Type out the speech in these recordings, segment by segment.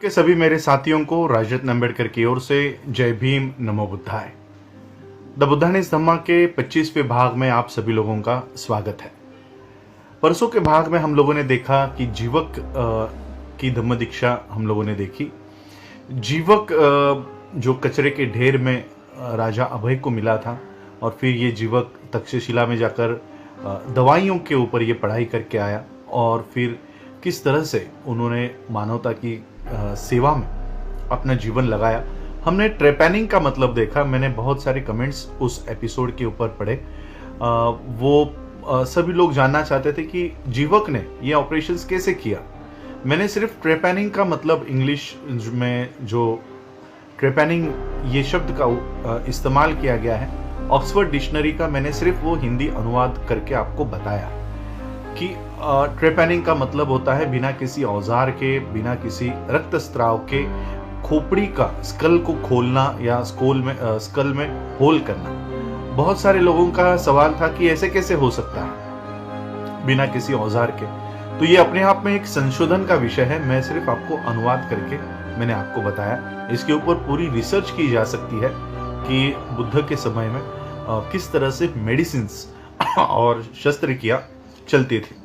के सभी मेरे साथियों को राजरत्न अम्बेडकर की ओर से जय भीम, नमो बुद्धाय। द बुद्धानिस धम्मा के 25वें भाग में आप सभी लोगों का स्वागत है। परसों के भाग में हम लोगों ने देखा कि जीवक की धम्म दीक्षा हम लोगों ने देखी। जीवक जो कचरे के ढेर में राजा अभय को मिला था और फिर ये जीवक तक्षशिला में जाकर दवाइयों के ऊपर ये पढ़ाई करके आया और फिर किस तरह से उन्होंने मानवता की सेवा में अपना जीवन लगाया। हमने ट्रेपैनिंग का मतलब देखा। मैंने बहुत सारे कमेंट्स उस एपिसोड के ऊपर पढ़े। सभी लोग जानना चाहते थे कि जीवक ने ये ऑपरेशंस कैसे किया। मैंने सिर्फ ट्रेपैनिंग का मतलब इंग्लिश में जो ट्रेपैनिंग ये शब्द का इस्तेमाल किया गया है ऑक्सफोर्ड डिक्शनरी का, मैंने सिर्फ वो हिंदी अनुवाद करके आपको बताया कि ट्रेपैनिंग का मतलब होता है बिना किसी औजार के, बिना किसी रक्तस्राव के खोपड़ी का स्कल को खोलना या स्कल में होल करना। बहुत सारे लोगों का सवाल था कि ऐसे कैसे हो सकता है बिना किसी औजार के। तो ये अपने आप में एक संशोधन का विषय है। मैं सिर्फ आपको अनुवाद करके मैंने आपको बताया। इसके ऊपर पूरी रिसर्च की जा सकती है कि बुद्ध के समय में किस तरह से मेडिसिन्स और शस्त्रक्रिया चलती थी।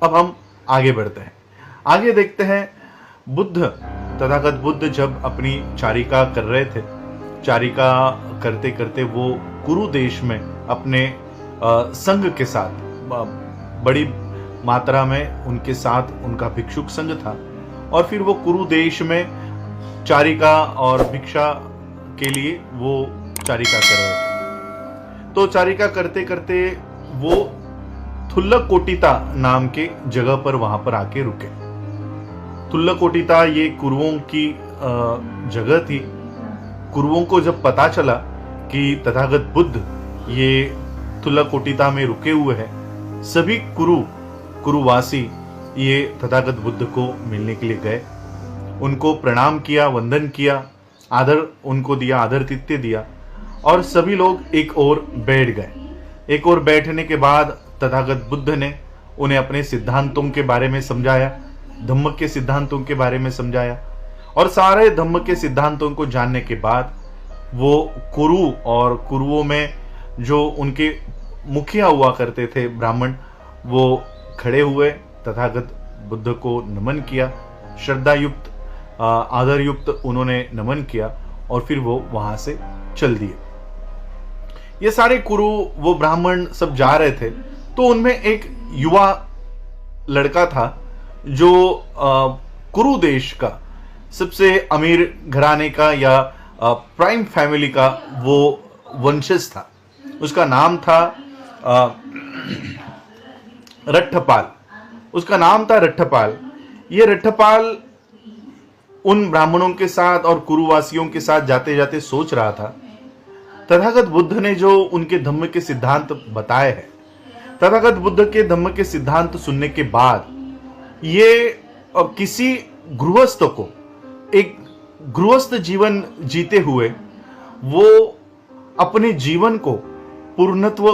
अब हम आगे बढ़ते हैं। आगे देखते हैं तथागत बुद्ध जब अपनी चारिका कर रहे थे, चारिका करते करते वो कुरु देश में अपने संघ के साथ, बड़ी मात्रा में उनके साथ उनका भिक्षुक संघ था और फिर वो कुरु देश में चारिका और भिक्षा के लिए वो चारिका कर रहे थे। तो चारिका करते करते वो थुल्लकोटिता नाम के जगह पर वहां पर आके रुके। थुल्लकोटिता ये कुरुओं की जगह थी। कुरुओं को जब पता चला कि तथागत बुद्ध ये थुल्लकोटिता में रुके हुए हैं, सभी कुरुवासी ये तथागत बुद्ध को मिलने के लिए गए। उनको प्रणाम किया, वंदन किया, आदर उनको दिया, आदर-तिथ्य दिया और सभी लोग एक ओर बैठ गए। एक ओर बैठने के बाद तथागत बुद्ध ने उन्हें अपने सिद्धांतों के बारे में समझाया, धम्म के सिद्धांतों के बारे में समझाया और सारे धम्म के सिद्धांतों को जानने के बाद वो कुरु और कुरुओं में जो उनके मुखिया हुआ करते थे ब्राह्मण, वो खड़े हुए, तथागत बुद्ध को नमन किया, श्रद्धायुक्त आदरयुक्त उन्होंने नमन किया और फिर वो वहां से चल दिए। ये सारे कुरु, वो ब्राह्मण सब जा रहे थे तो उनमें एक युवा लड़का था जो कुरु देश का सबसे अमीर घराने का या प्राइम फैमिली का वो वंशज था। उसका नाम था रट्ठपाल। उसका नाम था रट्ठपाल। ये रट्ठपाल उन ब्राह्मणों के साथ और कुरुवासियों के साथ जाते जाते सोच रहा था, तथागत बुद्ध ने जो उनके धम्म के सिद्धांत बताए हैं, तथागत बुद्ध के धम्म के सिद्धांत सुनने के बाद ये किसी गृहस्थ को, एक गृहस्थ जीवन जीते हुए वो अपने जीवन को पूर्णत्व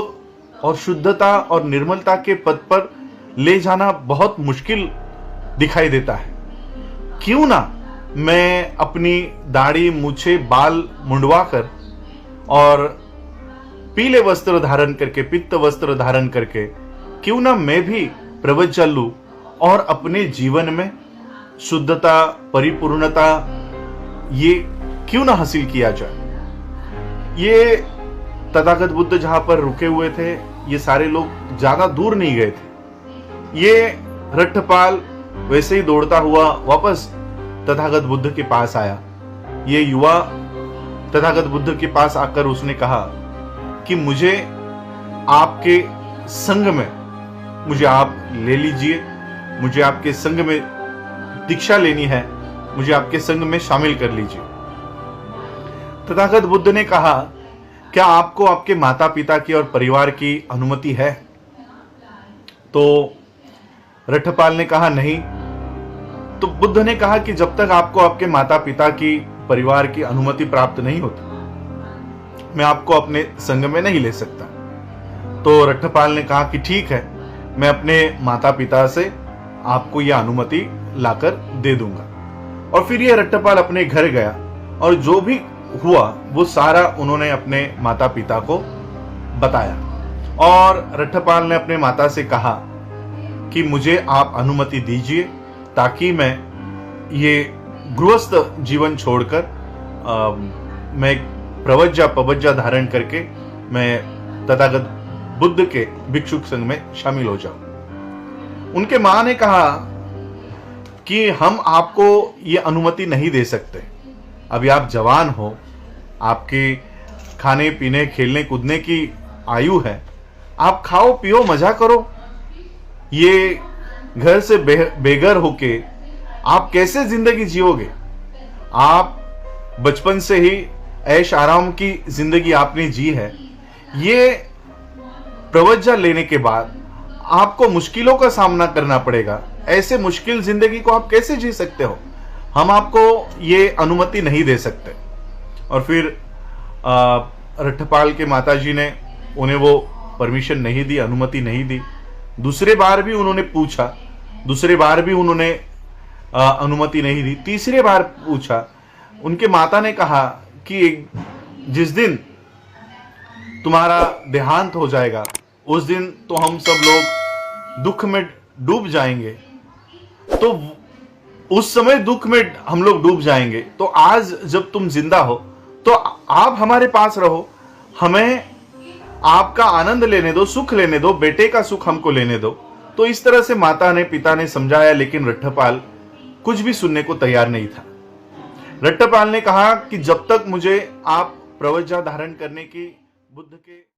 और शुद्धता और निर्मलता के पद पर ले जाना बहुत मुश्किल दिखाई देता है। क्यों ना मैं अपनी दाढ़ी, मूछे, बाल मुंडवाकर और पीले वस्त्र धारण करके, पित्त वस्त्र धारण करके, क्यों ना मैं भी प्रवचन लूं और अपने जीवन में शुद्धता, परिपूर्णता ये क्यों ना हासिल किया जाए। ये तथागत बुद्ध जहां पर रुके हुए थे, ये सारे लोग ज्यादा दूर नहीं गए थे। ये रट्ठपाल वैसे ही दौड़ता हुआ वापस तथागत बुद्ध के पास आया। ये युवा तथागत बुद्ध के पास आकर उसने कहा कि मुझे आपके संग में, मुझे आप ले लीजिए, मुझे आपके संग में दीक्षा लेनी है, मुझे आपके संग में शामिल कर लीजिए। तथागत बुद्ध ने कहा, क्या आपको आपके माता पिता की और परिवार की अनुमति है? तो रट्ठपाल ने कहा नहीं। तो बुद्ध ने कहा कि जब तक आपको आपके माता पिता की, परिवार की अनुमति प्राप्त नहीं होती, मैं आपको अपने संग में नहीं ले सकता। तो रट्ठपाल ने कहा कि ठीक है, मैं अपने माता पिता से आपको यह अनुमति लाकर दे दूंगा। और फिर ये रट्टपाल अपने घर गया और जो भी हुआ वो सारा उन्होंने अपने माता पिता को बताया। और रट्टपाल ने अपने माता से कहा कि मुझे आप अनुमति दीजिए ताकि मैं ये गृहस्थ जीवन छोड़कर मैं प्रवज्जा पवज्जा धारण करके मैं तथागत बुद्ध के भिक्षुक संघ में शामिल हो जाऊं। उनके मां ने कहा कि हम आपको ये अनुमति नहीं दे सकते, अभी आप जवान हो, आपके खाने पीने खेलने कूदने की आयु है, आप खाओ पियो मजा करो। ये घर से बेघर होके आप कैसे जिंदगी जियोगे? आप बचपन से ही ऐश आराम की जिंदगी आपने जी है, ये प्रवज्जा लेने के बाद आपको मुश्किलों का सामना करना पड़ेगा। ऐसे मुश्किल जिंदगी को आप कैसे जी सकते हो? हम आपको ये अनुमति नहीं दे सकते। और फिर रट्टपाल के माताजी ने उन्हें वो परमिशन नहीं दी, अनुमति नहीं दी। दूसरे बार भी उन्होंने पूछा, दूसरे बार भी उन्होंने अनुमति नहीं दी। तीसरे बार पूछा, उनके माता ने कहा कि जिस दिन तुम्हारा देहांत हो जाएगा उस दिन तो हम सब लोग दुख में डूब जाएंगे, तो उस समय दुख में हम लोग डूब जाएंगे। तो आज जब तुम जिंदा हो तो आप हमारे पास रहो, हमें आपका आनंद लेने दो, सुख लेने दो, बेटे का सुख हमको लेने दो। तो इस तरह से माता ने पिता ने समझाया, लेकिन रट्टपाल कुछ भी सुनने को तैयार नहीं था। रट्टपाल ने कहा कि जब तक मुझे आप प्रवज्जा धारण करने की बुद्ध के